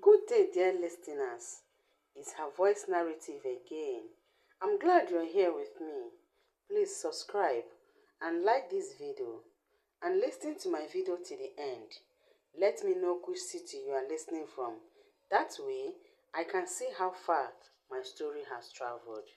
Good day, dear listeners. It's her voice narrative again. I'm glad you're here with me. Please subscribe and like this video and listen to my video to the end. Let me know which city you are listening from. That way, I can see how far my story has traveled.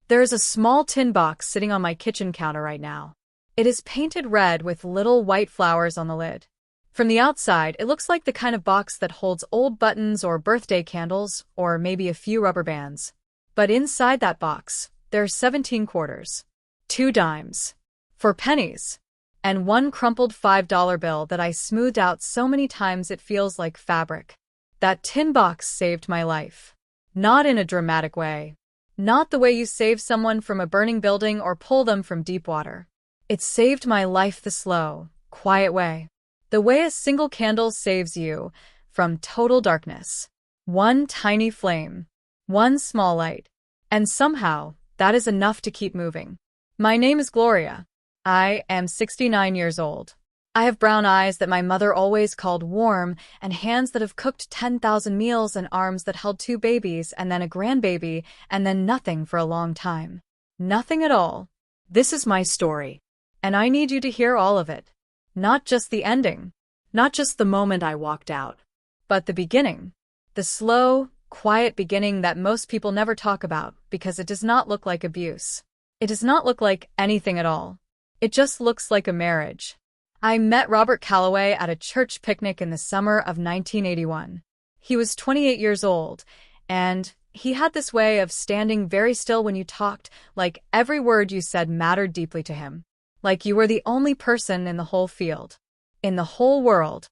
There is a small tin box sitting on my kitchen counter right now. It is painted red with little white flowers on the lid. From the outside, it looks like the kind of box that holds old buttons or birthday candles, or maybe a few rubber bands. But inside that box, there are 17 quarters, 2 dimes, 4 pennies, and one crumpled $5 bill that I smoothed out so many times it feels like fabric. That tin box saved my life. Not in a dramatic way. Not the way you save someone from a burning building or pull them from deep water. It saved my life the slow, quiet way. The way a single candle saves you from total darkness. One tiny flame. One small light. And somehow, that is enough to keep moving. My name is Gloria. I am 69 years old. I have brown eyes that my mother always called warm, and hands that have cooked 10,000 meals, and arms that held 2 babies and then a grandbaby and then nothing for a long time. Nothing at all. This is my story. And I need you to hear all of it. Not just the ending. Not just the moment I walked out. But the beginning. The slow, quiet beginning that most people never talk about because it does not look like abuse. It does not look like anything at all. It just looks like a marriage. I met Robert Calloway at a church picnic in the summer of 1981. He was 28 years old, and he had this way of standing very still when you talked, like every word you said mattered deeply to him. Like you were the only person in the whole field. In the whole world.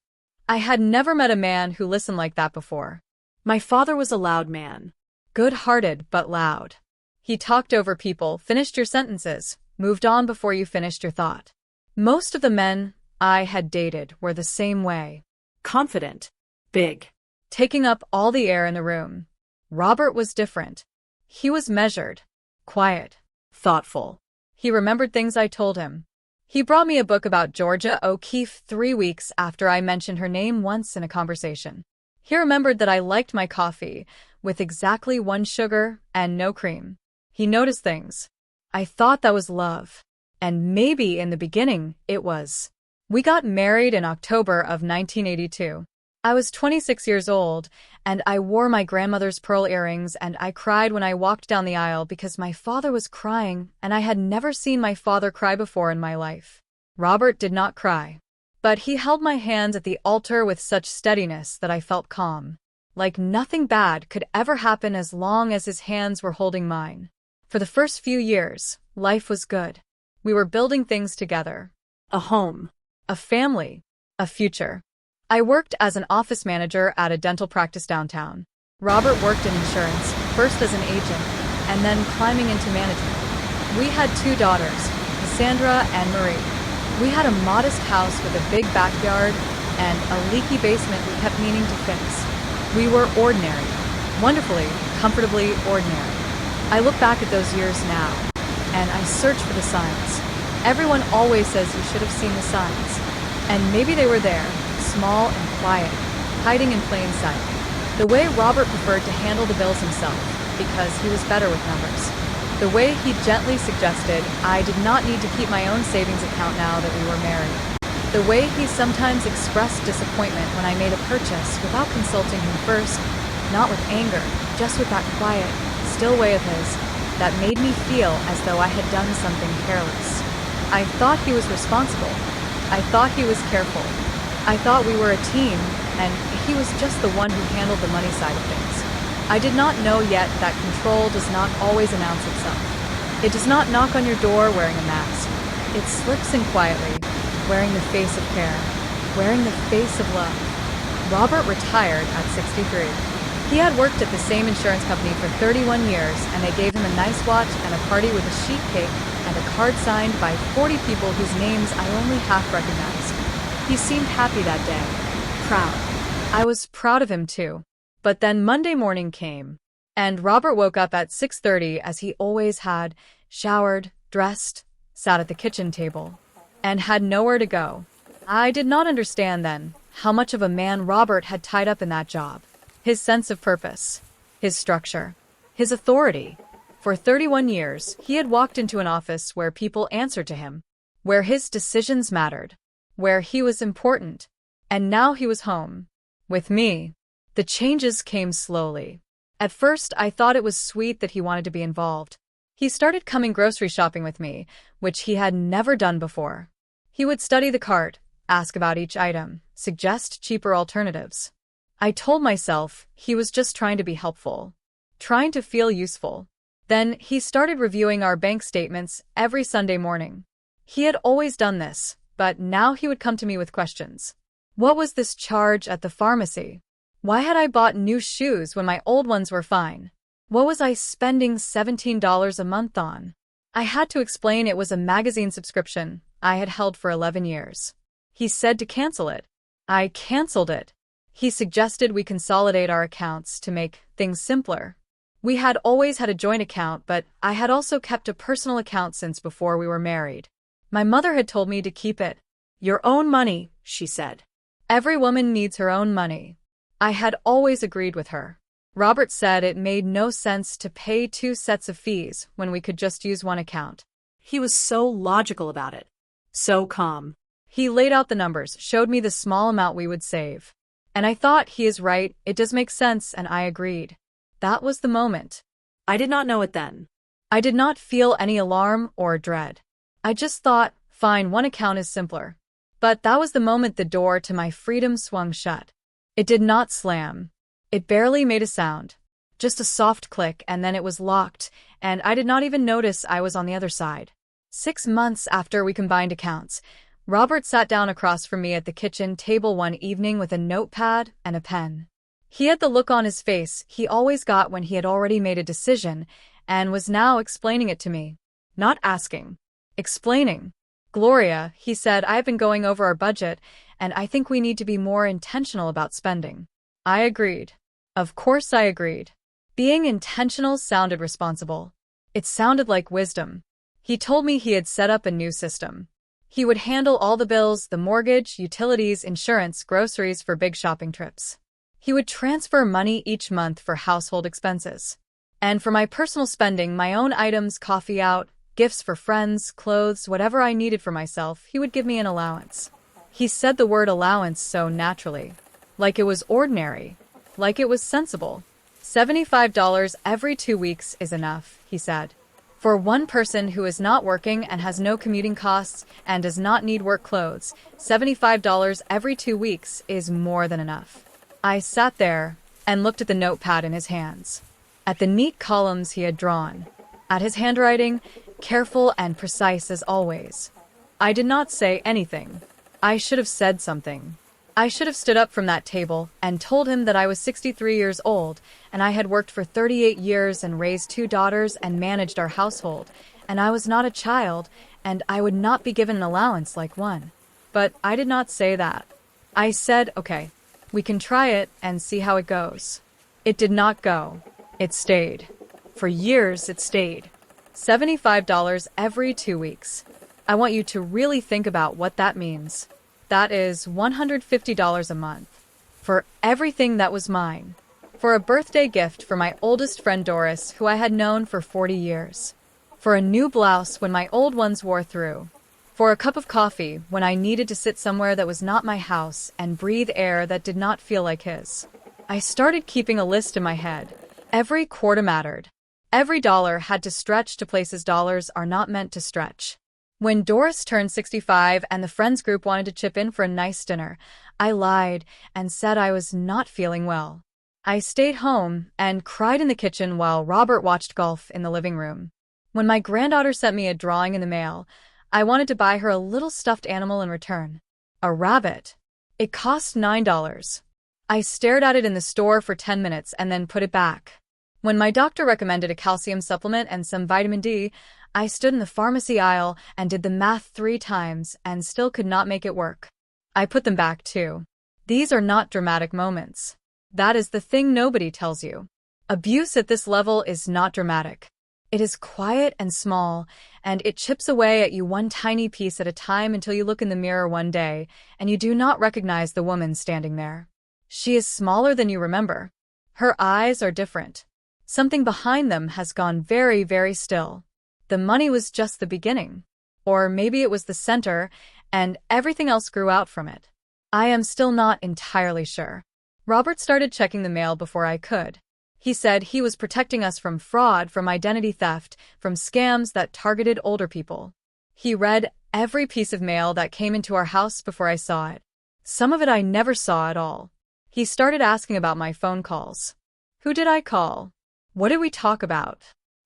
I had never met a man who listened like that before. My father was a loud man. Good-hearted but loud. He talked over people, finished your sentences, moved on before you finished your thought. Most of the men I had dated were the same way. Confident. Big. Taking up all the air in the room. Robert was different. He was measured. Quiet. Thoughtful. He remembered things I told him. He brought me a book about Georgia O'Keeffe 3 weeks after I mentioned her name once in a conversation. He remembered that I liked my coffee with exactly 1 sugar and no cream. He noticed things. I thought that was love. And maybe in the beginning, it was. We got married in October of 1982. I was 26 years old, and I wore my grandmother's pearl earrings, and I cried when I walked down the aisle because my father was crying, and I had never seen my father cry before in my life. Robert did not cry. But he held my hand at the altar with such steadiness that I felt calm. Like nothing bad could ever happen as long as his hands were holding mine. For the first few years, life was good. We were building things together. A home. A family. A future. I worked as an office manager at a dental practice downtown. Robert worked in insurance, first as an agent, and then climbing into management. We had 2 daughters, Cassandra and Marie. We had a modest house with a big backyard and a leaky basement we kept meaning to fix. We were ordinary. Wonderfully, comfortably ordinary. I look back at those years now, and I search for the signs. Everyone always says you should have seen the signs. And maybe they were there, small and quiet, hiding in plain sight. The way Robert preferred to handle the bills himself, because he was better with numbers. The way he gently suggested I did not need to keep my own savings account now that we were married. The way he sometimes expressed disappointment when I made a purchase without consulting him first, not with anger, just with that quiet, still way of his, that made me feel as though I had done something careless. I thought he was responsible. I thought he was careful. I thought we were a team, and he was just the one who handled the money side of things. I did not know yet that control does not always announce itself. It does not knock on your door wearing a mask. It slips in quietly, wearing the face of care, wearing the face of love. Robert retired at 63. He had worked at the same insurance company for 31 years, and they gave him a nice watch and a party with a sheet cake and a card signed by 40 people whose names I only half recognized. He seemed happy that day. Proud. I was proud of him too. But then Monday morning came, and Robert woke up at 6:30 as he always had, showered, dressed, sat at the kitchen table, and had nowhere to go. I did not understand then how much of a man Robert had tied up in that job. his sense of purpose, his structure, his authority. For 31 years, he had walked into an office where people answered to him, where his decisions mattered, where he was important. And now he was home. With me. The changes came slowly. At first, I thought it was sweet that he wanted to be involved. He started coming grocery shopping with me, which he had never done before. He would study the cart, ask about each item, suggest cheaper alternatives. I told myself he was just trying to be helpful, trying to feel useful. Then he started reviewing our bank statements every Sunday morning. He had always done this, but now he would come to me with questions. What was this charge at the pharmacy? Why had I bought new shoes when my old ones were fine? What was I spending $17 a month on? I had to explain it was a magazine subscription I had held for 11 years. He said to cancel it. I canceled it. He suggested we consolidate our accounts to make things simpler. We had always had a joint account, but I had also kept a personal account since before we were married. My mother had told me to keep it. Your own money, she said. Every woman needs her own money. I had always agreed with her. Robert said it made no sense to pay 2 sets of fees when we could just use one account. He was so logical about it. So calm. He laid out the numbers, showed me the small amount we would save. And I thought, he is right, it does make sense, and I agreed. That was the moment. I did not know it then. I did not feel any alarm or dread. I just thought, fine, one account is simpler. But that was the moment the door to my freedom swung shut. It did not slam. It barely made a sound. Just a soft click, and then it was locked, and I did not even notice I was on the other side. 6 months after we combined accounts, Robert sat down across from me at the kitchen table one evening with a notepad and a pen. He had the look on his face he always got when he had already made a decision, and was now explaining it to me. Not asking. Explaining. Gloria, he said, I've been going over our budget, and I think we need to be more intentional about spending. I agreed. Of course I agreed. Being intentional sounded responsible. It sounded like wisdom. He told me he had set up a new system. He would handle all the bills, the mortgage, utilities, insurance, groceries for big shopping trips. He would transfer money each month for household expenses. And for my personal spending, my own items, coffee out, gifts for friends, clothes, whatever I needed for myself, he would give me an allowance. He said the word allowance so naturally. Like it was ordinary. Like it was sensible. $75 every 2 weeks is enough, he said. For one person who is not working and has no commuting costs and does not need work clothes, $75 every 2 weeks is more than enough. I sat there and looked at the notepad in his hands, at the neat columns he had drawn, at his handwriting, careful and precise as always. I did not say anything. I should have said something. I should have stood up from that table and told him that I was 63 years old and I had worked for 38 years and raised 2 daughters and managed our household, and I was not a child and I would not be given an allowance like one. But I did not say that. I said, okay, we can try it and see how it goes. It did not go. It stayed. For years it stayed. $75 every 2 weeks. I want you to really think about what that means. That is $150 a month. For everything that was mine. For a birthday gift for my oldest friend Doris, who I had known for 40 years. For a new blouse when my old ones wore through. For a cup of coffee when I needed to sit somewhere that was not my house and breathe air that did not feel like his. I started keeping a list in my head. Every quarter mattered. Every dollar had to stretch to places dollars are not meant to stretch. When Doris turned 65 and the friends group wanted to chip in for a nice dinner, I lied and said I was not feeling well. I stayed home and cried in the kitchen while Robert watched golf in the living room. When my granddaughter sent me a drawing in the mail, I wanted to buy her a little stuffed animal in return. A rabbit. It cost $9. I stared at it in the store for 10 minutes and then put it back. When my doctor recommended a calcium supplement and some vitamin D, I stood in the pharmacy aisle and did the math 3 times and still could not make it work. I put them back too. These are not dramatic moments. That is the thing nobody tells you. Abuse at this level is not dramatic. It is quiet and small, and it chips away at you one tiny piece at a time until you look in the mirror one day and you do not recognize the woman standing there. She is smaller than you remember. Her eyes are different. Something behind them has gone very, very still. The money was just the beginning. Or maybe it was the center, and everything else grew out from it. I am still not entirely sure. Robert started checking the mail before I could. He said he was protecting us from fraud, from identity theft, from scams that targeted older people. He read every piece of mail that came into our house before I saw it. Some of it I never saw at all. He started asking about my phone calls. Who did I call? What did we talk about?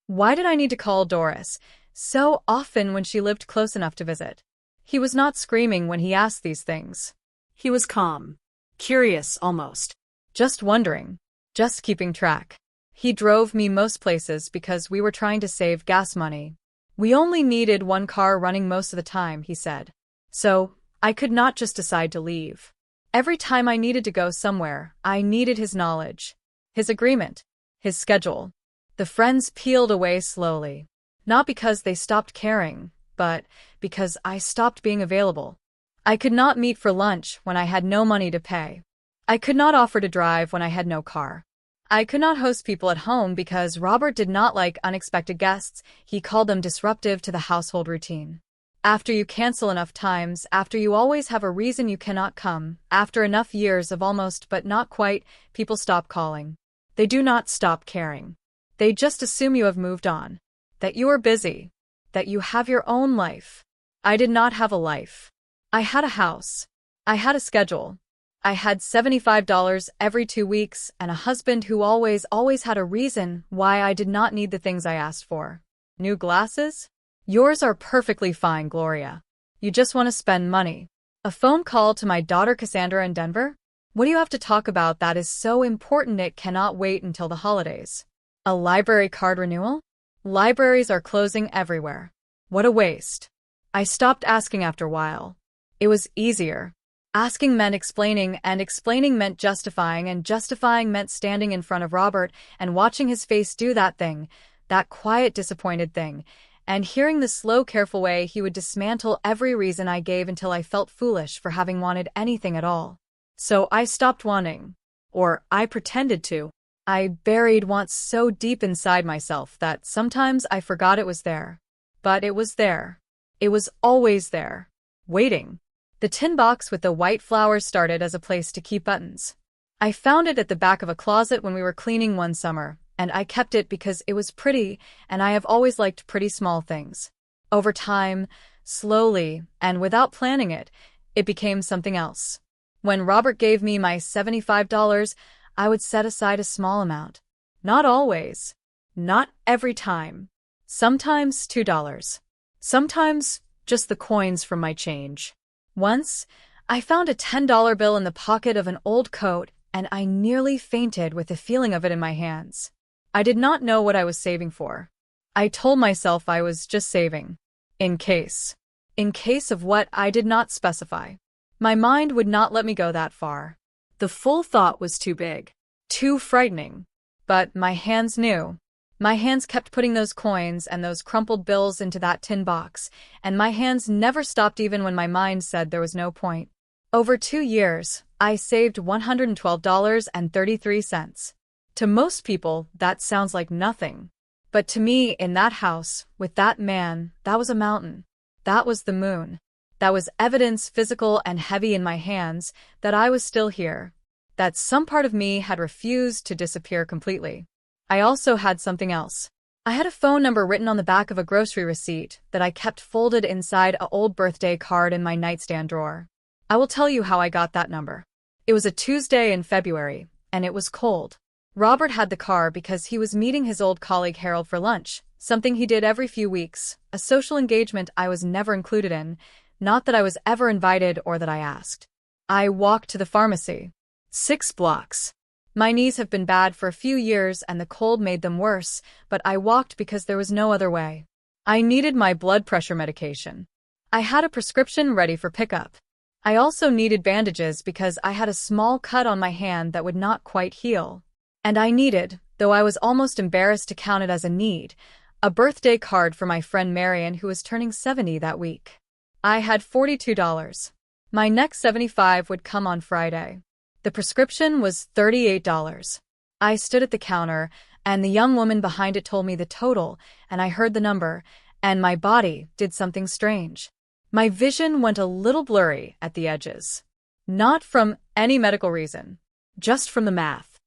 Why did I need to call Doris so often when she lived close enough to visit? He was not screaming when he asked these things. He was calm, curious almost. Just wondering, just keeping track. He drove me most places because we were trying to save gas money. We only needed one car running most of the time, he said. So, I could not just decide to leave. Every time I needed to go somewhere, I needed his knowledge, his agreement, his schedule. The friends peeled away slowly. Not because they stopped caring, but because I stopped being available. I could not meet for lunch when I had no money to pay. I could not offer to drive when I had no car. I could not host people at home because Robert did not like unexpected guests. He called them disruptive to the household routine. After you cancel enough times, after you always have a reason you cannot come, after enough years of almost but not quite, people stop calling. They do not stop caring. They just assume you have moved on, that you are busy, that you have your own life. I did not have a life. I had a house. I had a schedule. I had $75 every 2 weeks and a husband who always had a reason why I did not need the things I asked for. New glasses? Yours are perfectly fine, Gloria. You just want to spend money. A phone call to my daughter Cassandra in Denver? What do you have to talk about that is so important it cannot wait until the holidays? A library card renewal? Libraries are closing everywhere. What a waste. I stopped asking after a while. It was easier. Asking meant explaining, and explaining meant justifying, and justifying meant standing in front of Robert and watching his face do that thing, that quiet, disappointed thing, and hearing the slow, careful way he would dismantle every reason I gave until I felt foolish for having wanted anything at all. So I stopped wanting. Or I pretended to. I buried want so deep inside myself that sometimes I forgot it was there. But it was there. It was always there. Waiting. The tin box with the white flowers started as a place to keep buttons. I found it at the back of a closet when we were cleaning one summer, and I kept it because it was pretty, and I have always liked pretty small things. Over time, slowly, and without planning it, it became something else. When Robert gave me my $75, I would set aside a small amount. Not always. Not every time. Sometimes $2. Sometimes just the coins from my change. Once, I found a $10 bill in the pocket of an old coat, and I nearly fainted with the feeling of it in my hands. I did not know what I was saving for. I told myself I was just saving. In case. In case of what I did not specify. My mind would not let me go that far. The full thought was too big. Too frightening. But my hands knew. My hands kept putting those coins and those crumpled bills into that tin box, and my hands never stopped even when my mind said there was no point. Over 2 years, I saved $112.33. To most people, that sounds like nothing. But to me, in that house, with that man, that was a mountain. That was the moon. That was evidence, physical and heavy in my hands, that I was still here. That some part of me had refused to disappear completely. I also had something else. I had a phone number written on the back of a grocery receipt that I kept folded inside an old birthday card in my nightstand drawer. I will tell you how I got that number. It was a Tuesday in February, and it was cold. Robert had the car because he was meeting his old colleague Harold for lunch, something he did every few weeks, a social engagement I was never included in, not that I was ever invited or that I asked. I walked to the pharmacy. 6 blocks. My knees have been bad for a few years and the cold made them worse, but I walked because there was no other way. I needed my blood pressure medication. I had a prescription ready for pickup. I also needed bandages because I had a small cut on my hand that would not quite heal. And I needed, though I was almost embarrassed to count it as a need, a birthday card for my friend Marion who was turning 70 that week. I had $42. My next $75 would come on Friday. The prescription was $38. I stood at the counter, and the young woman behind it told me the total, and I heard the number, and my body did something strange. My vision went a little blurry at the edges. Not from any medical reason, just from the math.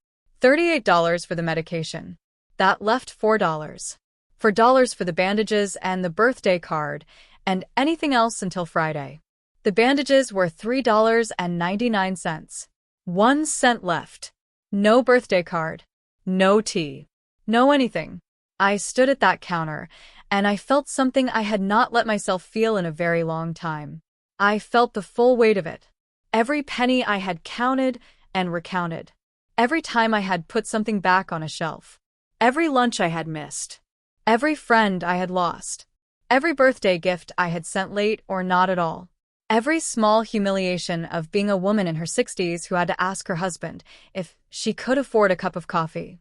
$38 for the medication. That left $4. $4 for the bandages and the birthday card, and anything else until Friday. The bandages were $3.99. 1 cent left. No birthday card. No tea. No anything. I stood at that counter, and I felt something I had not let myself feel in a very long time. I felt the full weight of it. Every penny I had counted and recounted. Every time I had put something back on a shelf. Every lunch I had missed. Every friend I had lost. Every birthday gift I had sent late or not at all. Every small humiliation of being a woman in her 60s who had to ask her husband if she could afford a cup of coffee.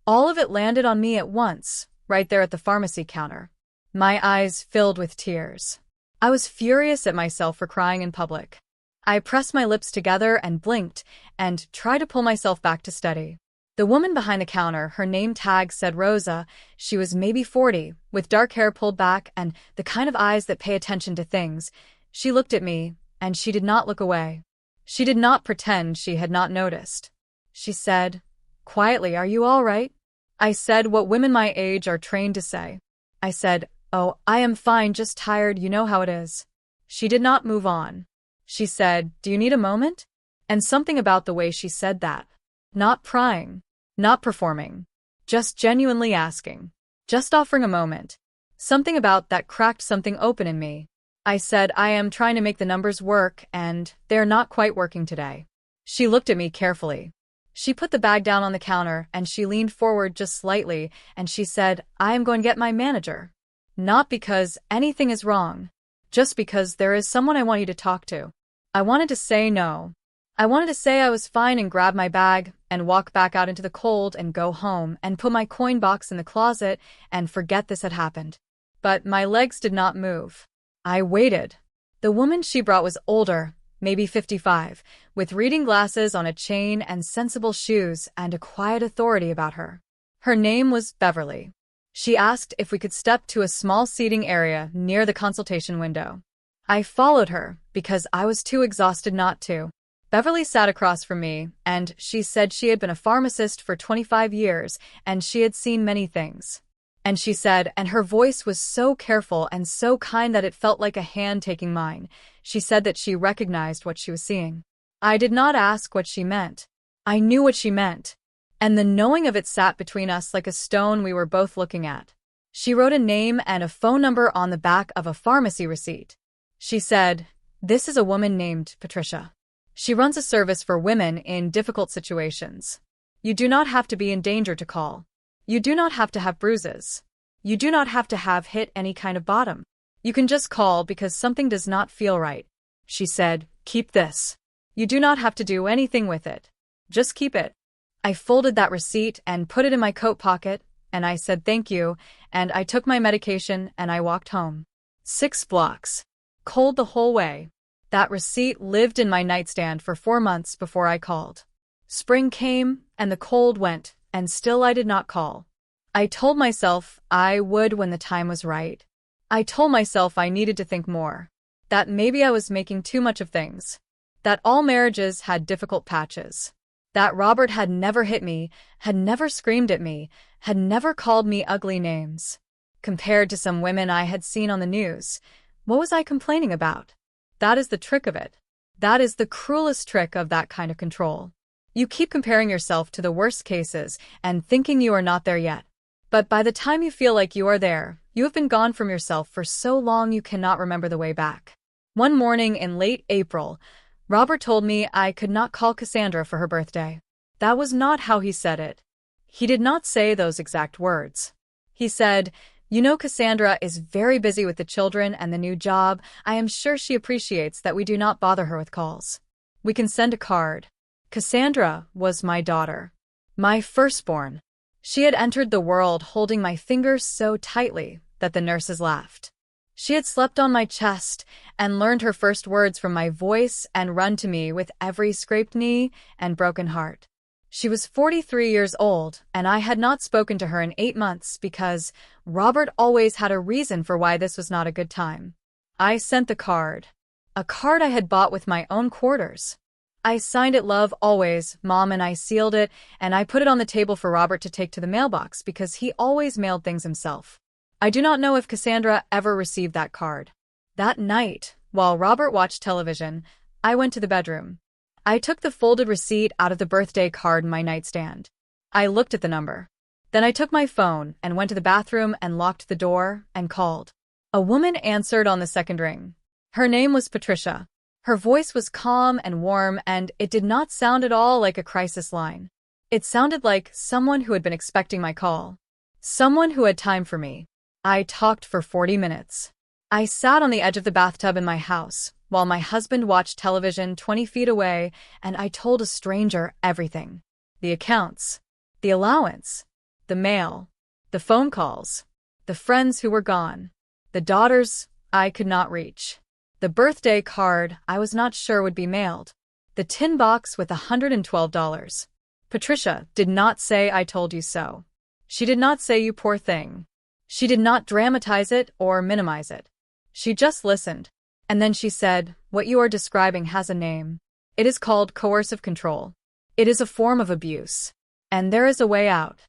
All of it landed on me at once, right there at the pharmacy counter. My eyes filled with tears. I was furious at myself for crying in public. I pressed my lips together and blinked and tried to pull myself back to steady. The woman behind the counter, her name tag said Rosa. She was maybe 40, with dark hair pulled back and the kind of eyes that pay attention to things. She looked at me, and she did not look away. She did not pretend she had not noticed. She said, quietly, "Are you all right?" I said what women my age are trained to say. I said, "Oh, I am fine, just tired, you know how it is." She did not move on. She said, "Do you need a moment?" And something about the way she said that. Not prying. Not performing. Just genuinely asking. Just offering a moment. Something about that cracked something open in me. I said, "I am trying to make the numbers work, and they're not quite working today." She looked at me carefully. She put the bag down on the counter, and she leaned forward just slightly, and she said, "I am going to get my manager. Not because anything is wrong. Just because there is someone I want you to talk to." I wanted to say no. I wanted to say I was fine and grab my bag and walk back out into the cold and go home and put my coin box in the closet and forget this had happened. But my legs did not move. I waited. The woman she brought was older, maybe 55, with reading glasses on a chain and sensible shoes and a quiet authority about her. Her name was Beverly. She asked if we could step to a small seating area near the consultation window. I followed her because I was too exhausted not to. Beverly sat across from me, and she said she had been a pharmacist for 25 years, and she had seen many things. And she said, and her voice was so careful and so kind that it felt like a hand taking mine. She said that she recognized what she was seeing. I did not ask what she meant. I knew what she meant. And the knowing of it sat between us like a stone we were both looking at. She wrote a name and a phone number on the back of a pharmacy receipt. She said, "This is a woman named Patricia. She runs a service for women in difficult situations. You do not have to be in danger to call. You do not have to have bruises. You do not have to have hit any kind of bottom. You can just call because something does not feel right." She said, "Keep this. You do not have to do anything with it. Just keep it." I folded that receipt and put it in my coat pocket, and I said thank you, and I took my medication and I walked home. 6 blocks. Cold the whole way. That receipt lived in my nightstand for 4 months before I called. Spring came, and the cold went, and still I did not call. I told myself I would when the time was right. I told myself I needed to think more. That maybe I was making too much of things. That all marriages had difficult patches. That Robert had never hit me, had never screamed at me, had never called me ugly names. Compared to some women I had seen on the news, what was I complaining about? That is the trick of it. That is the cruelest trick of that kind of control. You keep comparing yourself to the worst cases and thinking you are not there yet. But by the time you feel like you are there, you have been gone from yourself for so long you cannot remember the way back. One morning in late April, Robert told me I could not call Cassandra for her birthday. That was not how he said it. He did not say those exact words. He said, "You know, Cassandra is very busy with the children and the new job. I am sure she appreciates that we do not bother her with calls. We can send a card." Cassandra was my daughter. My firstborn. She had entered the world holding my fingers so tightly that the nurses laughed. She had slept on my chest and learned her first words from my voice and run to me with every scraped knee and broken heart. She was 43 years old, and I had not spoken to her in 8 months because Robert always had a reason for why this was not a good time. I sent the card. A card I had bought with my own quarters. I signed it "Love Always, Mom," and I sealed it, and I put it on the table for Robert to take to the mailbox because he always mailed things himself. I do not know if Cassandra ever received that card. That night, while Robert watched television, I went to the bedroom. I took the folded receipt out of the birthday card in my nightstand. I looked at the number. Then I took my phone and went to the bathroom and locked the door and called. A woman answered on the second ring. Her name was Patricia. Her voice was calm and warm, and it did not sound at all like a crisis line. It sounded like someone who had been expecting my call. Someone who had time for me. I talked for 40 minutes. I sat on the edge of the bathtub in my house, while my husband watched television 20 feet away, and I told a stranger everything. The accounts, the allowance, the mail, the phone calls, the friends who were gone, the daughters I could not reach, the birthday card I was not sure would be mailed, the tin box with $112. Patricia did not say "I told you so." She did not say "you poor thing." She did not dramatize it or minimize it. She just listened. And then she said, "What you are describing has a name. It is called coercive control. It is a form of abuse. And there is a way out."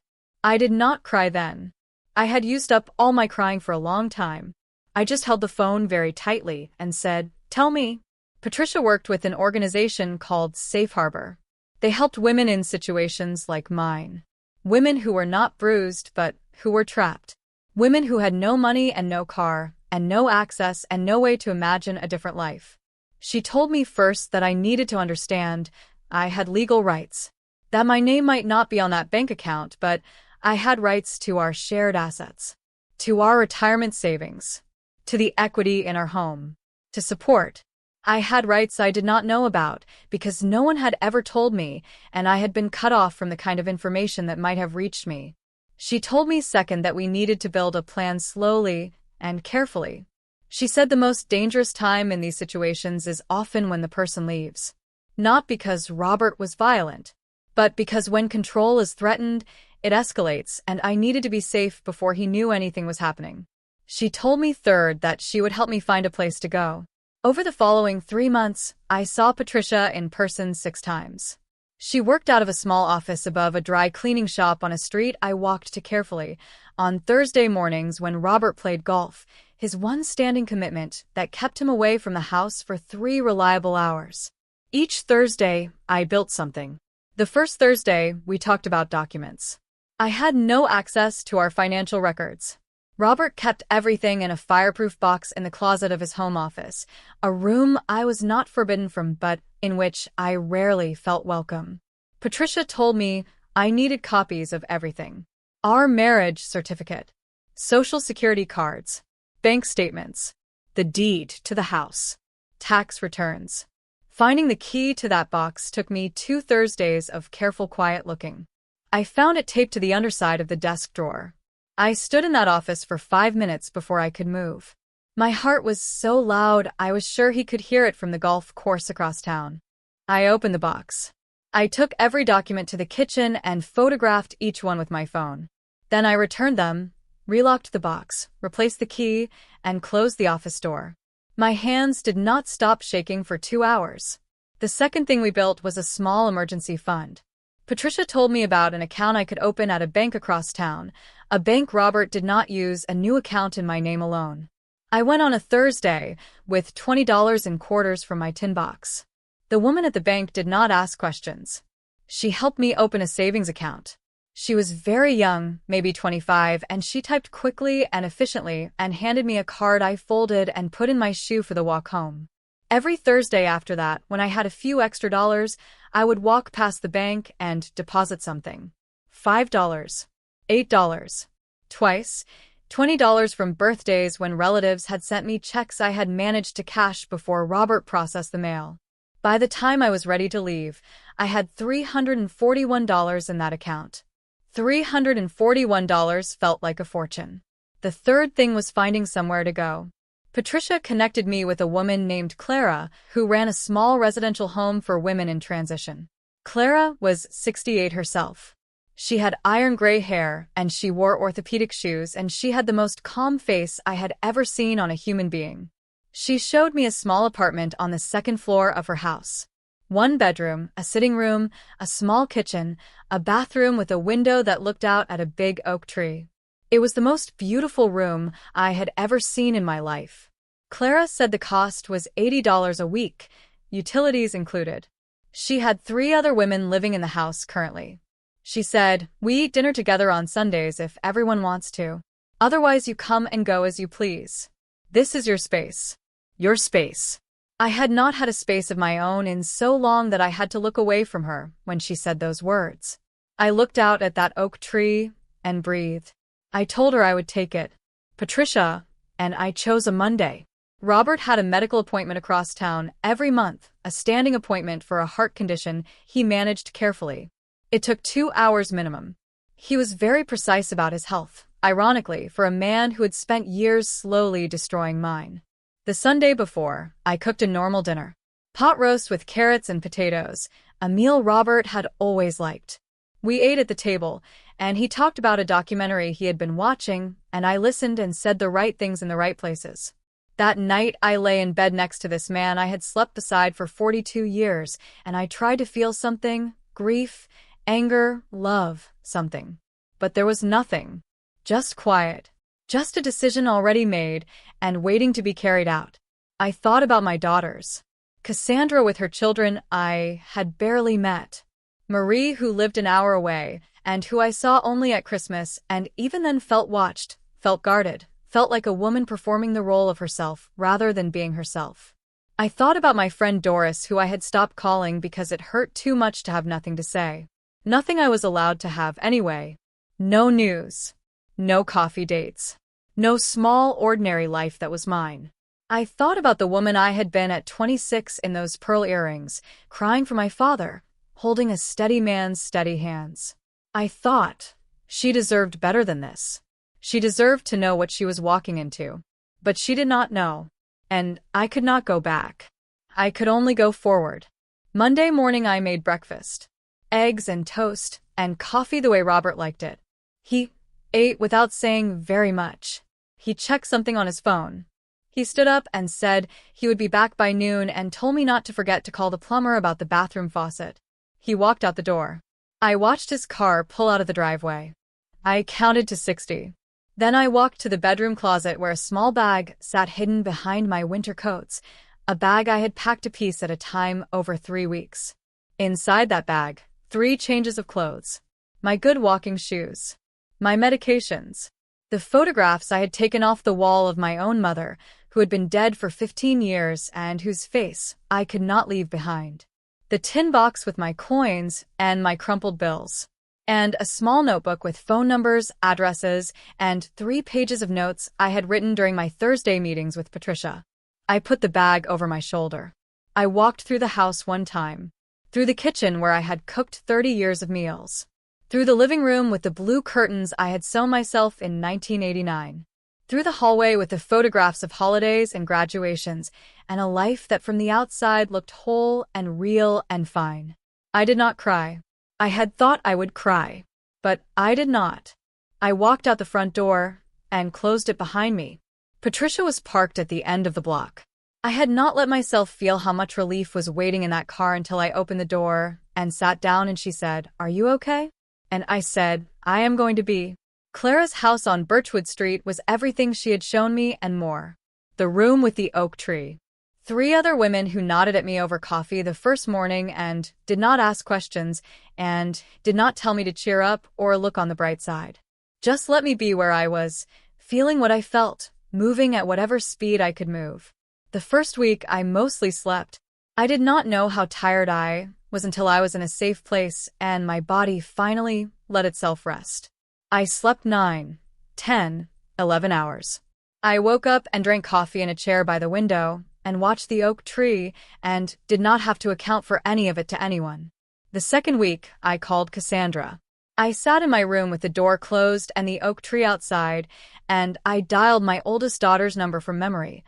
I did not cry then. I had used up all my crying for a long time. I just held the phone very tightly and said, "Tell me." Patricia worked with an organization called Safe Harbor. They helped women in situations like mine. Women who were not bruised, but who were trapped. Women who had no money and no car, and no access and no way to imagine a different life. She told me first that I needed to understand I had legal rights, that my name might not be on that bank account, but I had rights to our shared assets, to our retirement savings, to the equity in our home, to support. I had rights I did not know about because no one had ever told me, and I had been cut off from the kind of information that might have reached me. She told me second that we needed to build a plan slowly and carefully. She said the most dangerous time in these situations is often when the person leaves. Not because Robert was violent, but because when control is threatened, it escalates, and I needed to be safe before he knew anything was happening. She told me third that she would help me find a place to go. Over the following 3 months, I saw Patricia in person 6 times. She worked out of a small office above a dry cleaning shop on a street I walked to carefully. On Thursday mornings when Robert played golf, his one standing commitment that kept him away from the house for 3 reliable hours. Each Thursday, I built something. The first Thursday, we talked about documents. I had no access to our financial records. Robert kept everything in a fireproof box in the closet of his home office, a room I was not forbidden from but in which I rarely felt welcome. Patricia told me I needed copies of everything. Our marriage certificate, social security cards, bank statements, the deed to the house, tax returns. Finding the key to that box took me 2 Thursdays of careful, quiet looking. I found it taped to the underside of the desk drawer. I stood in that office for 5 minutes before I could move. My heart was so loud I was sure he could hear it from the golf course across town. I opened the box. I took every document to the kitchen and photographed each one with my phone. Then I returned them, relocked the box, replaced the key, and closed the office door. My hands did not stop shaking for 2 hours. The second thing we built was a small emergency fund. Patricia told me about an account I could open at a bank across town, a bank Robert did not use, a new account in my name alone. I went on a Thursday with $20 in quarters from my tin box. The woman at the bank did not ask questions. She helped me open a savings account. She was very young, maybe 25, and she typed quickly and efficiently and handed me a card I folded and put in my shoe for the walk home. Every Thursday after that, when I had a few extra dollars, I would walk past the bank and deposit something. $5, $8, twice, $20 from birthdays when relatives had sent me checks I had managed to cash before Robert processed the mail. By the time I was ready to leave, I had $341 in that account. $341 felt like a fortune. The third thing was finding somewhere to go. Patricia connected me with a woman named Clara who ran a small residential home for women in transition. Clara was 68 herself. She had iron gray hair, and she wore orthopedic shoes, and she had the most calm face I had ever seen on a human being. She showed me a small apartment on the second floor of her house. One bedroom, a sitting room, a small kitchen, a bathroom with a window that looked out at a big oak tree. It was the most beautiful room I had ever seen in my life. Clara said the cost was $80 a week, utilities included. She had 3 other women living in the house currently. She said, "We eat dinner together on Sundays if everyone wants to. Otherwise you come and go as you please. This is your space." Your space. I had not had a space of my own in so long that I had to look away from her when she said those words. I looked out at that oak tree and breathed. I told her I would take it. Patricia, and I chose a Monday. Robert had a medical appointment across town every month, a standing appointment for a heart condition he managed carefully. It took 2 hours minimum. He was very precise about his health, ironically, for a man who had spent years slowly destroying mine. The Sunday before, I cooked a normal dinner. Pot roast with carrots and potatoes, a meal Robert had always liked. We ate at the table, and he talked about a documentary he had been watching, and I listened and said the right things in the right places. That night, I lay in bed next to this man I had slept beside for 42 years, and I tried to feel something, grief, anger, love, something. But there was nothing. Just quiet. Just a decision already made and waiting to be carried out. I thought about my daughters. Cassandra with her children I had barely met. Marie, who lived an hour away, and who I saw only at Christmas, and even then felt watched, felt guarded, felt like a woman performing the role of herself rather than being herself. I thought about my friend Doris, who I had stopped calling because it hurt too much to have nothing to say. Nothing I was allowed to have anyway. No news. No coffee dates. No small, ordinary life that was mine. I thought about the woman I had been at 26 in those pearl earrings, crying for my father, holding a steady man's steady hands. I thought she deserved better than this. She deserved to know what she was walking into. But she did not know. And I could not go back. I could only go forward. Monday morning I made breakfast. Eggs and toast, and coffee the way Robert liked it. He ate without saying very much. He checked something on his phone. He stood up and said he would be back by noon and told me not to forget to call the plumber about the bathroom faucet. He walked out the door. I watched his car pull out of the driveway. I counted to 60. Then I walked to the bedroom closet where a small bag sat hidden behind my winter coats, a bag I had packed a piece at a time over 3 weeks. Inside that bag, 3 changes of clothes, my good walking shoes, my medications, the photographs I had taken off the wall of my own mother, who had been dead for 15 years and whose face I could not leave behind, the tin box with my coins and my crumpled bills, and a small notebook with phone numbers, addresses, and 3 pages of notes I had written during my Thursday meetings with Patricia. I put the bag over my shoulder. I walked through the house one time, through the kitchen where I had cooked 30 years of meals, through the living room with the blue curtains I had sewn myself in 1989, through the hallway with the photographs of holidays and graduations, and a life that from the outside looked whole and real and fine. I did not cry. I had thought I would cry, but I did not. I walked out the front door and closed it behind me. Patricia was parked at the end of the block. I had not let myself feel how much relief was waiting in that car until I opened the door and sat down, and she said, "Are you okay?" And I said, "I am going to be." Clara's house on Birchwood Street was everything she had shown me and more. The room with the oak tree. 3 other women who nodded at me over coffee the first morning and did not ask questions and did not tell me to cheer up or look on the bright side. Just let me be where I was, feeling what I felt, moving at whatever speed I could move. The first week, I mostly slept. I did not know how tired I was until I was in a safe place and my body finally let itself rest. I slept 9, 10, 11 hours. I woke up and drank coffee in a chair by the window and watched the oak tree and did not have to account for any of it to anyone. The second week, I called Cassandra. I sat in my room with the door closed and the oak tree outside, and I dialed my oldest daughter's number from memory,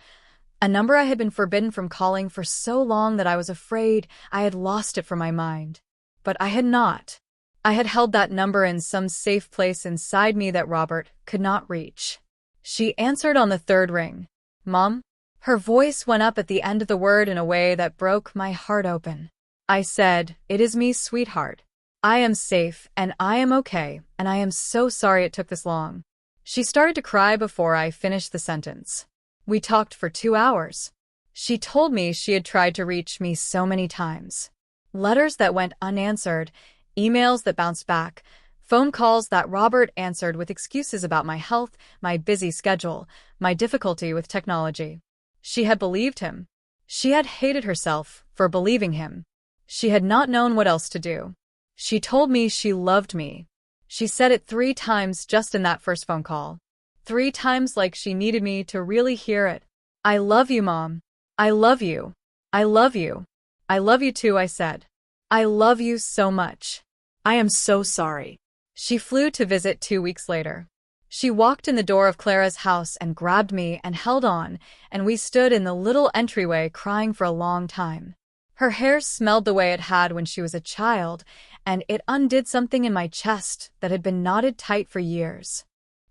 a number I had been forbidden from calling for so long that I was afraid I had lost it from my mind. but I had not. I had held that number in some safe place inside me that Robert could not reach. She answered on the third ring. "Mom?" Her voice went up at the end of the word in a way that broke my heart open. I said, "It is me, sweetheart. I am safe, and I am okay, and I am so sorry it took this long." She started to cry before I finished the sentence. We talked for 2 hours. She told me she had tried to reach me so many times. Letters that went unanswered, emails that bounced back, phone calls that Robert answered with excuses about my health, my busy schedule, my difficulty with technology. She had believed him. She had hated herself for believing him. She had not known what else to do. She told me she loved me. She said it 3 times just in that first phone call. 3 times like she needed me to really hear it. "I love you, Mom. I love you. I love you. I love you too," I said. "I love you so much." I am so sorry. She flew to visit 2 weeks later. She walked in the door of Clara's house and grabbed me and held on, and we stood in the little entryway crying for a long time. Her hair smelled the way it had when she was a child, and it undid something in my chest that had been knotted tight for years.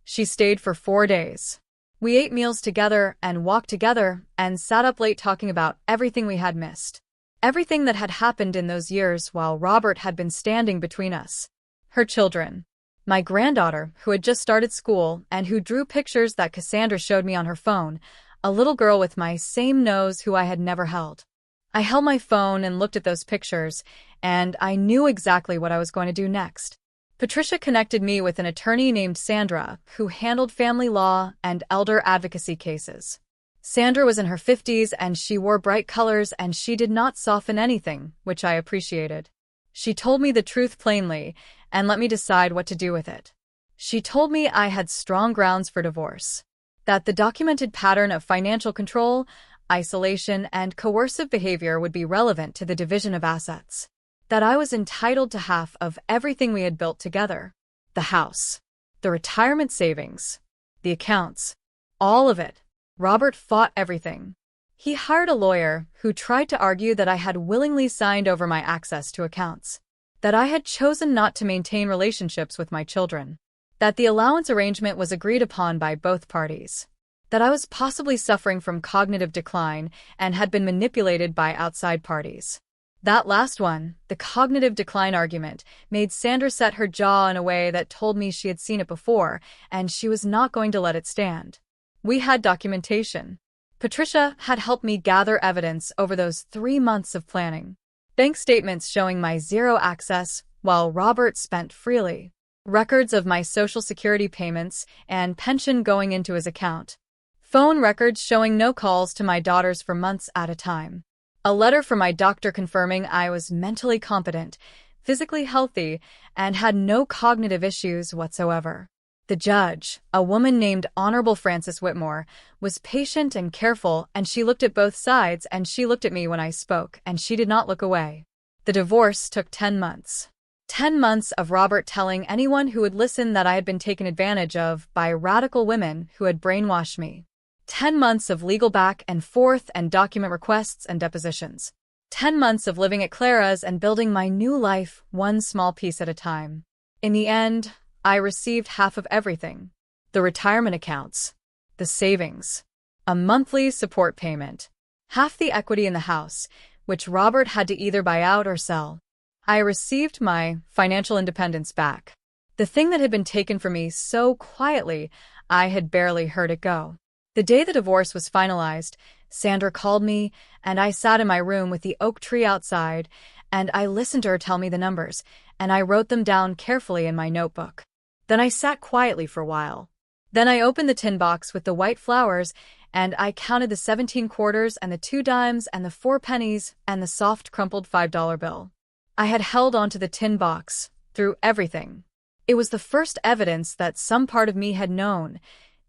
She stayed for 4 days. We ate meals together and walked together and sat up late talking about everything we had missed. Everything that had happened in those years while Robert had been standing between us. Her children. My granddaughter, who had just started school and who drew pictures that Cassandra showed me on her phone, a little girl with my same nose who I had never held. I held my phone and looked at those pictures, and I knew exactly what I was going to do next. Patricia connected me with an attorney named Sandra, who handled family law and elder advocacy cases. Sandra was in her 50s and she wore bright colors and she did not soften anything, which I appreciated. She told me the truth plainly and let me decide what to do with it. She told me I had strong grounds for divorce, that the documented pattern of financial control, isolation, and coercive behavior would be relevant to the division of assets, that I was entitled to half of everything we had built together, the house, the retirement savings, the accounts, all of it. Robert fought everything. He hired a lawyer who tried to argue that I had willingly signed over my access to accounts, that I had chosen not to maintain relationships with my children, that the allowance arrangement was agreed upon by both parties, that I was possibly suffering from cognitive decline and had been manipulated by outside parties. That last one, the cognitive decline argument, made Sandra set her jaw in a way that told me she had seen it before, and she was not going to let it stand. We had documentation. Patricia had helped me gather evidence over those 3 months of planning. Bank statements showing my zero access while Robert spent freely. Records of my Social Security payments and pension going into his account. Phone records showing no calls to my daughters for months at a time. A letter from my doctor confirming I was mentally competent, physically healthy, and had no cognitive issues whatsoever. The judge, a woman named Honorable Frances Whitmore, was patient and careful, and she looked at both sides, and she looked at me when I spoke, and she did not look away. The divorce took 10 months. 10 months of Robert telling anyone who would listen that I had been taken advantage of by radical women who had brainwashed me. 10 months of legal back and forth and document requests and depositions. 10 months of living at Clara's and building my new life one small piece at a time. In the end, I received half of everything. The retirement accounts, the savings, a monthly support payment, half the equity in the house, which Robert had to either buy out or sell. I received my financial independence back. The thing that had been taken from me so quietly, I had barely heard it go. The day the divorce was finalized, Sandra called me, and I sat in my room with the oak tree outside, and I listened to her tell me the numbers, and I wrote them down carefully in my notebook. Then I sat quietly for a while. Then I opened the tin box with the white flowers, and I counted the 17 quarters and the 2 dimes and the 4 pennies and the soft crumpled $5 bill. I had held onto the tin box through everything. It was the first evidence that some part of me had known,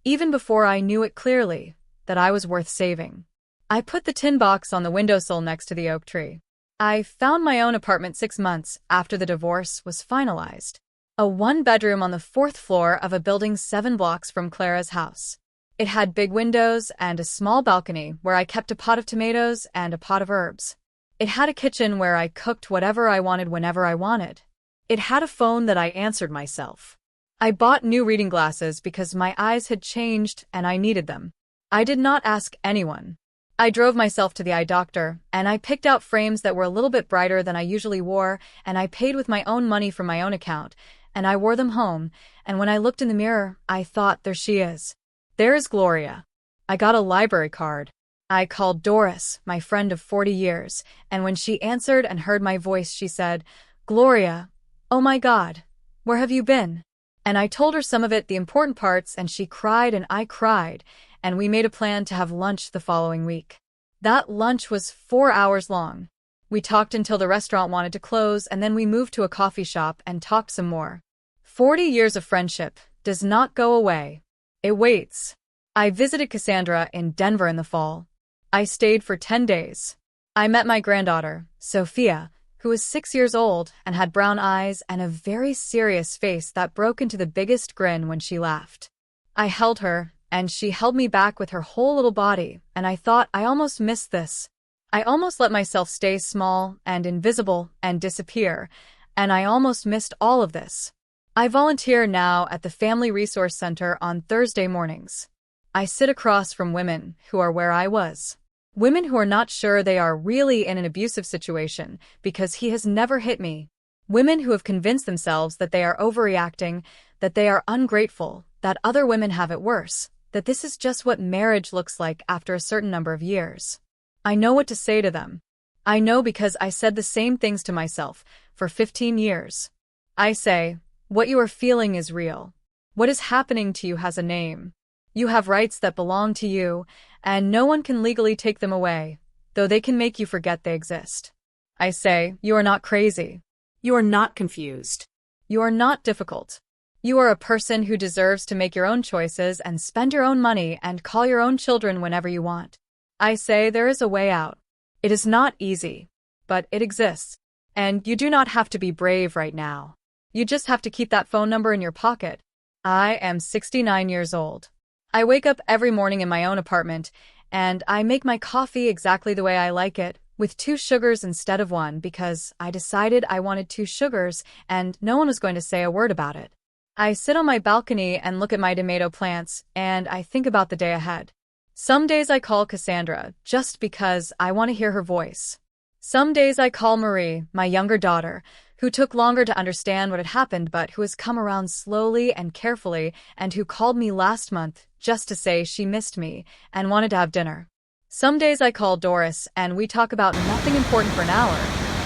even before I knew it clearly, that I was worth saving. I put the tin box on the windowsill next to the oak tree. I found my own apartment 6 months after the divorce was finalized. A 1-bedroom on the 4th floor of a building 7 blocks from Clara's house. It had big windows and a small balcony where I kept a pot of tomatoes and a pot of herbs. It had a kitchen where I cooked whatever I wanted whenever I wanted. It had a phone that I answered myself. I bought new reading glasses because my eyes had changed and I needed them. I did not ask anyone. I drove myself to the eye doctor, and I picked out frames that were a little bit brighter than I usually wore, and I paid with my own money from my own account, and I wore them home, and when I looked in the mirror, I thought, there she is. There is Gloria. I got a library card. I called Doris, my friend of 40 years, and when she answered and heard my voice, she said, "Gloria, oh my God, where have you been?" And I told her some of it, the important parts, and she cried and I cried, and we made a plan to have lunch the following week. That lunch was 4 hours long. We talked until the restaurant wanted to close, and then we moved to a coffee shop and talked some more. 40 years of friendship does not go away. It waits. I visited Cassandra in Denver in the fall. I stayed for 10 days. I met my granddaughter, Sophia, who was 6 years old and had brown eyes and a very serious face that broke into the biggest grin when she laughed. I held her, and she held me back with her whole little body, and I thought, I almost missed this. I almost let myself stay small and invisible and disappear, and I almost missed all of this. I volunteer now at the Family Resource Center on Thursday mornings. I sit across from women who are where I was. Women who are not sure they are really in an abusive situation because he has never hit me. Women who have convinced themselves that they are overreacting, that they are ungrateful, that other women have it worse, that this is just what marriage looks like after a certain number of years. I know what to say to them. I know because I said the same things to myself for 15 years. I say, what you are feeling is real. What is happening to you has a name. You have rights that belong to you, and no one can legally take them away, though they can make you forget they exist. I say, you are not crazy. You are not confused. You are not difficult. You are a person who deserves to make your own choices and spend your own money and call your own children whenever you want. I say there is a way out. It is not easy, but it exists. And you do not have to be brave right now. You just have to keep that phone number in your pocket. I am 69 years old. I wake up every morning in my own apartment, and I make my coffee exactly the way I like it, with 2 sugars instead of 1 because I decided I wanted 2 sugars and no one was going to say a word about it. I sit on my balcony and look at my tomato plants, and I think about the day ahead. Some days I call Cassandra just because I want to hear her voice. Some days I call Marie, my younger daughter, who took longer to understand what had happened but who has come around slowly and carefully and who called me last month just to say she missed me and wanted to have dinner. Some days I call Doris and we talk about nothing important for an hour,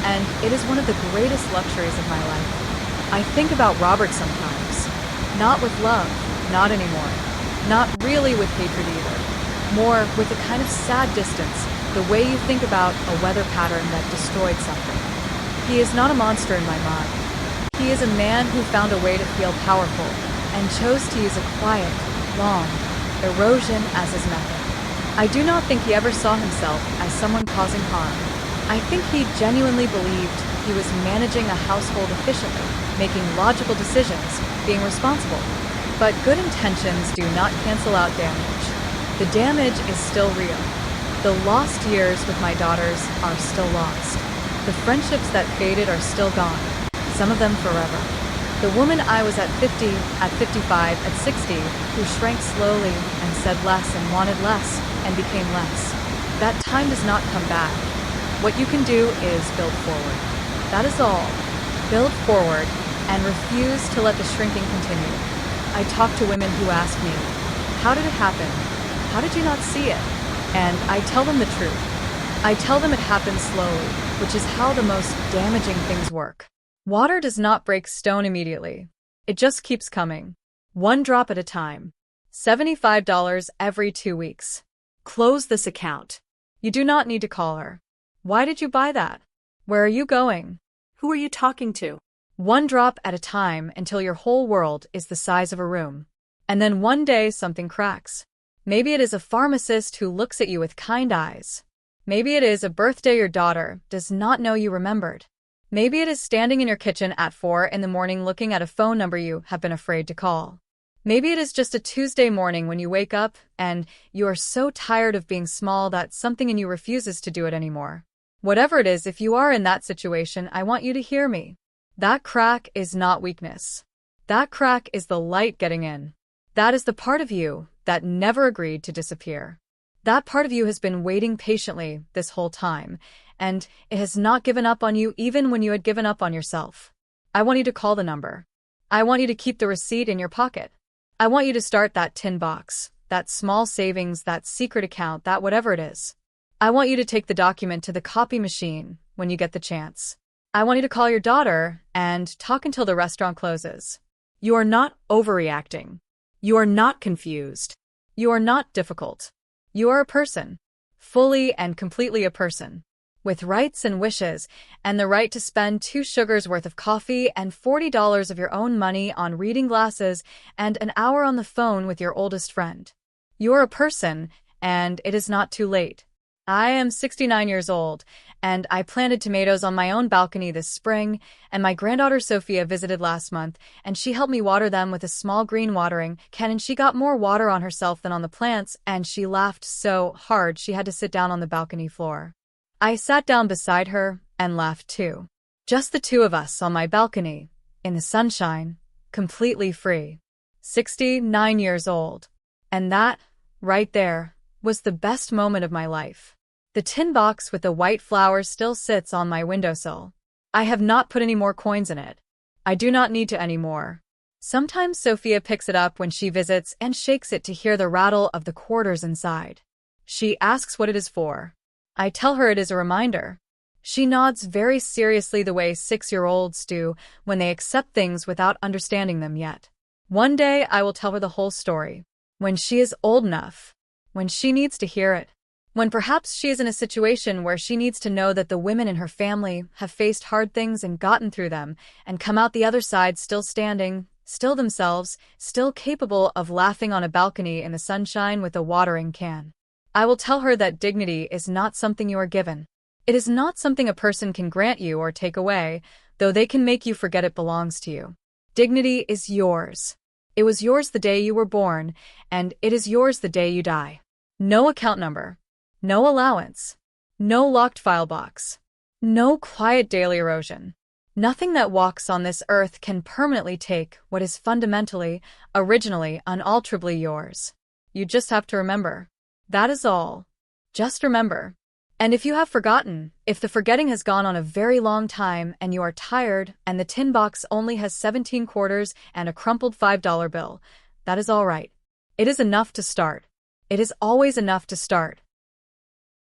and it is one of the greatest luxuries of my life. I think about Robert sometimes. Not with love, not anymore. Not really with hatred either. More with a kind of sad distance, the way you think about a weather pattern that destroyed something. He is not a monster in my mind. He is a man who found a way to feel powerful and chose to use a quiet, long erosion as his method. I do not think he ever saw himself as someone causing harm. I think he genuinely believed he was managing a household efficiently, making logical decisions, being responsible. But good intentions do not cancel out damage. The damage is still real. The lost years with my daughters are still lost. The friendships that faded are still gone, some of them forever. The woman I was at 50, at 55, at 60, who shrank slowly and said less and wanted less and became less. That time does not come back. What you can do is build forward. That is all. Build forward and refuse to let the shrinking continue. I talk to women who ask me, how did it happen? How did you not see it? And I tell them the truth. I tell them it happens slowly, which is how the most damaging things work. Water does not break stone immediately. It just keeps coming. 1 drop at a time. $75 every 2 weeks. Close this account. You do not need to call her. Why did you buy that? Where are you going? Who are you talking to? 1 drop at a time until your whole world is the size of a room. And then one day something cracks. Maybe it is a pharmacist who looks at you with kind eyes. Maybe it is a birthday your daughter does not know you remembered. Maybe it is standing in your kitchen at 4 in the morning looking at a phone number you have been afraid to call. Maybe it is just a Tuesday morning when you wake up and you are so tired of being small that something in you refuses to do it anymore. Whatever it is, if you are in that situation, I want you to hear me. That crack is not weakness. That crack is the light getting in. That is the part of you that never agreed to disappear. That part of you has been waiting patiently this whole time, and it has not given up on you even when you had given up on yourself. I want you to call the number. I want you to keep the receipt in your pocket. I want you to start that tin box, that small savings, that secret account, that whatever it is. I want you to take the document to the copy machine when you get the chance. I want you to call your daughter and talk until the restaurant closes. You are not overreacting. You are not confused. You are not difficult. You are a person, fully and completely a person, with rights and wishes, and the right to spend 2 sugars worth of coffee and $40 of your own money on reading glasses and an hour on the phone with your oldest friend. You are a person, and it is not too late. I am 69 years old, and I planted tomatoes on my own balcony this spring, and my granddaughter Sophia visited last month, and she helped me water them with a small green watering can, and she got more water on herself than on the plants, and she laughed so hard she had to sit down on the balcony floor. I sat down beside her and laughed too. Just the 2 of us on my balcony, in the sunshine, completely free. 69 years old. And that, right there, was the best moment of my life. The tin box with the white flowers still sits on my windowsill. I have not put any more coins in it. I do not need to anymore. Sometimes Sophia picks it up when she visits and shakes it to hear the rattle of the quarters inside. She asks what it is for. I tell her it is a reminder. She nods very seriously the way 6-year-olds do when they accept things without understanding them yet. One day I will tell her the whole story. When she is old enough. When she needs to hear it. When perhaps she is in a situation where she needs to know that the women in her family have faced hard things and gotten through them and come out the other side still standing, still themselves, still capable of laughing on a balcony in the sunshine with a watering can. I will tell her that dignity is not something you are given. It is not something a person can grant you or take away, though they can make you forget it belongs to you. Dignity is yours. It was yours the day you were born, and it is yours the day you die. No account number. No allowance. No locked file box. No quiet daily erosion. Nothing that walks on this earth can permanently take what is fundamentally, originally, unalterably yours. You just have to remember. That is all. Just remember. And if you have forgotten, if the forgetting has gone on a very long time and you are tired and the tin box only has 17 quarters and a crumpled $5 bill, that is all right. It is enough to start. It is always enough to start.